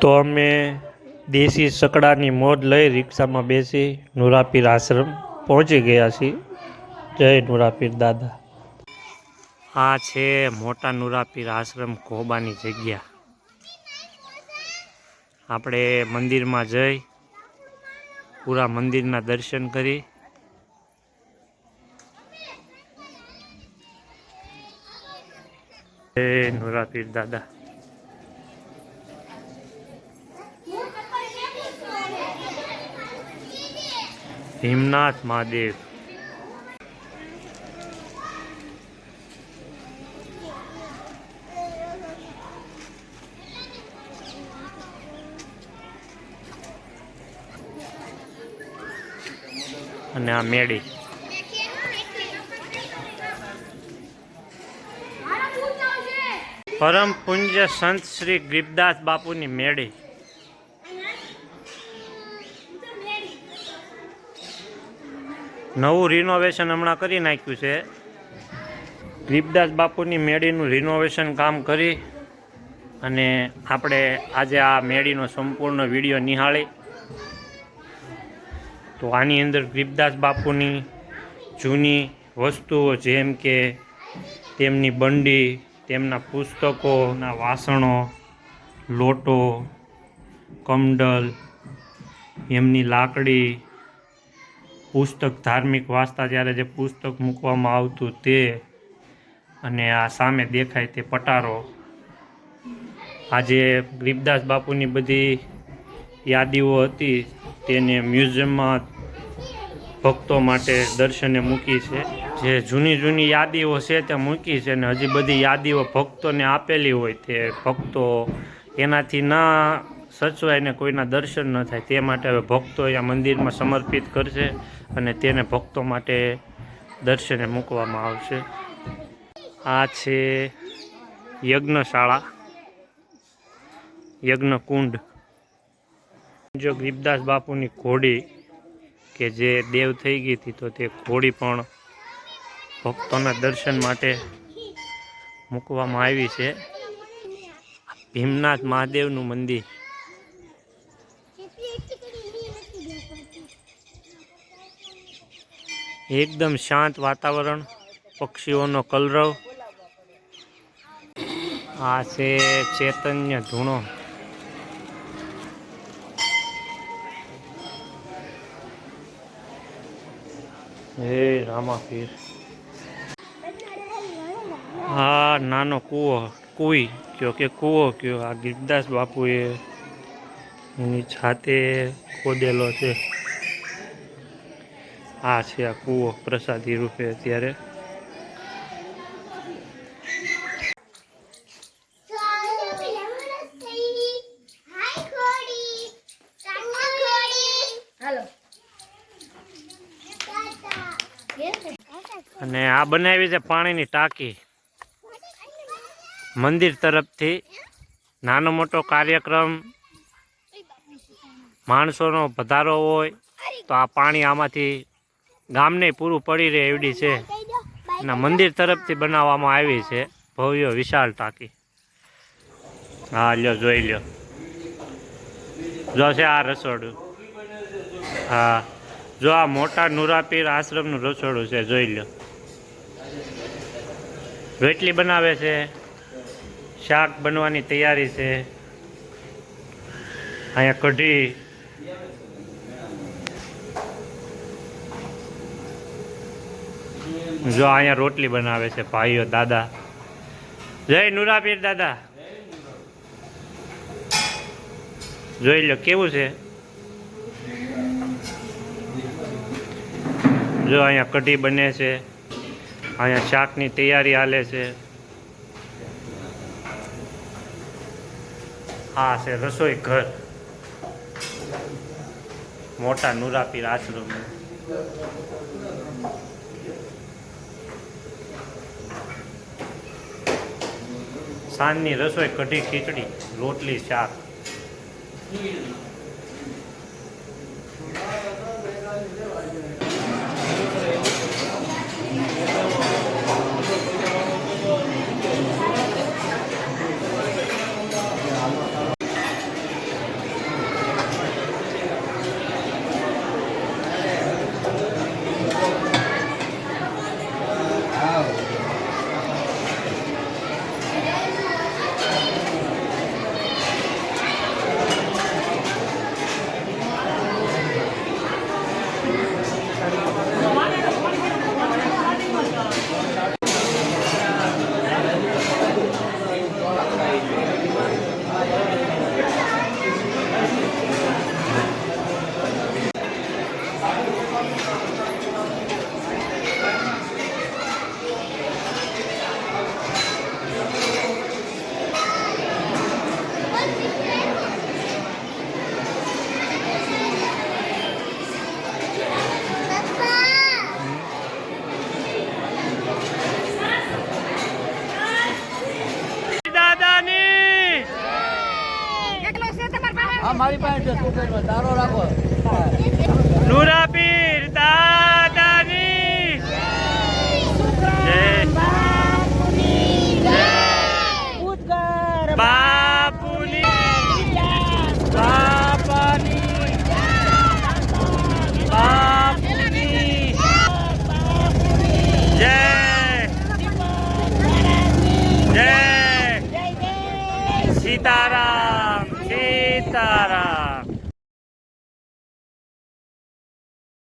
તો અમે દેશી સકડાની મોજ લઈ રિક્ષામાં બેસી નુરાપીર આશ્રમ પહોંચી ગયા છીએ. જય નુરાપીર દાદા. આ છે મોટા નુરાપીર આશ્રમ કોબાની જગ્યા. આપણે મંદિરમાં જઈ પૂરા મંદિરના દર્શન કરી જય નુરાપીર દાદા. ભીમનાથ મહાદેવ. અને આ મેળી પરમ પૂજ્ય સંત શ્રી ગરીબદાસ બાપુની મેળી. નવું રિનોવેશન હમણાં કરી નાખ્યું છે. ગરીબદાસ બાપુની મેળીનું રિનોવેશન કામ કરી અને આપણે આજે આ મેળીનો સંપૂર્ણ વિડીયો નિહાળી. તો આની અંદર ગરીબદાસ બાપુની જૂની વસ્તુઓ જેમ કે તેમની બંડી, તેમના પુસ્તકોના વાસણો, લોટો, કમંડલ, એમની લાકડી, પુસ્તક ધાર્મિક વાંચતા ત્યારે જે પુસ્તક મૂકવામાં આવતું તે, અને આ સામે દેખાય તે પટારો. આજે ગરીબદાસ બાપુની બધી યાદીઓ હતી તેને મ્યુઝિયમમાં ભક્તો માટે દર્શને મૂકી છે. જે જૂની યાદીઓ છે તે મૂકી છે ને હજી બધી યાદીઓ ભક્તોને આપેલી હોય તે ભક્તો એનાથી ના સચવાય ને કોઈના દર્શન ન થાય તે માટે હવે ભક્તો અહીંયા મંદિરમાં સમર્પિત કરશે અને તેને ભક્તો માટે દર્શને મૂકવામાં આવશે. આ છે યજ્ઞશાળા, યજ્ઞકુંડ. જો ગરીબદાસ બાપુની ઘોડી કે જે દેવ થઈ ગઈ હતી તો તે ઘોડી પણ ભક્તોના દર્શન માટે મૂકવામાં આવી છે. ભીમનાથ મહાદેવનું મંદિર. એકદમ શાંત વાતાવરણ, પક્ષીઓનો કલરવ. આ છે ચૈતન્ય ધૂણો. હે રામાપીર. આ નાનો કુઈ કયો કે કૂવો કયો, આ ગરીબદાસ બાપુએ એની જાતે ખોદેલો છે. આ છે આ કૂવો પ્રસાદી રૂપે અત્યારે. અને આ બનાવી છે પાણીની ટાંકી. મંદિર તરફથી નાનો મોટો કાર્યક્રમ, માણસોનો વધારો હોય તો આ પાણી આમાંથી ગામને પૂરું પડી રહે એવડી છે. અને મંદિર તરફથી બનાવવામાં આવી છે ભવ્ય વિશાળ ટાંકી. હા લ્યો, જોઈ લ્યો. જો છે આ રસોડું. હા જો આ મોટા નુરાપીર આશ્રમનું રસોડું છે, જોઈ લ્યો. રોટલી બનાવે છે, શાક બનવાની તૈયારી છે. અહીંયા કઢી, જો અહીંયા રોટલી બનાવે છે ભાઈઓ દાદા. જય નુરાપીર દાદા. જોઈ લો કેવું છે. જો અહીંયા કઢી બને છે, અહીંયા શાકની તૈયારી હાલે છે. આ છે રસોઈ ઘર મોટા નુરાપીર આશ્રમ. સાંજની રસોઈ કઢી, ખીચડી, રોટલી, શાક.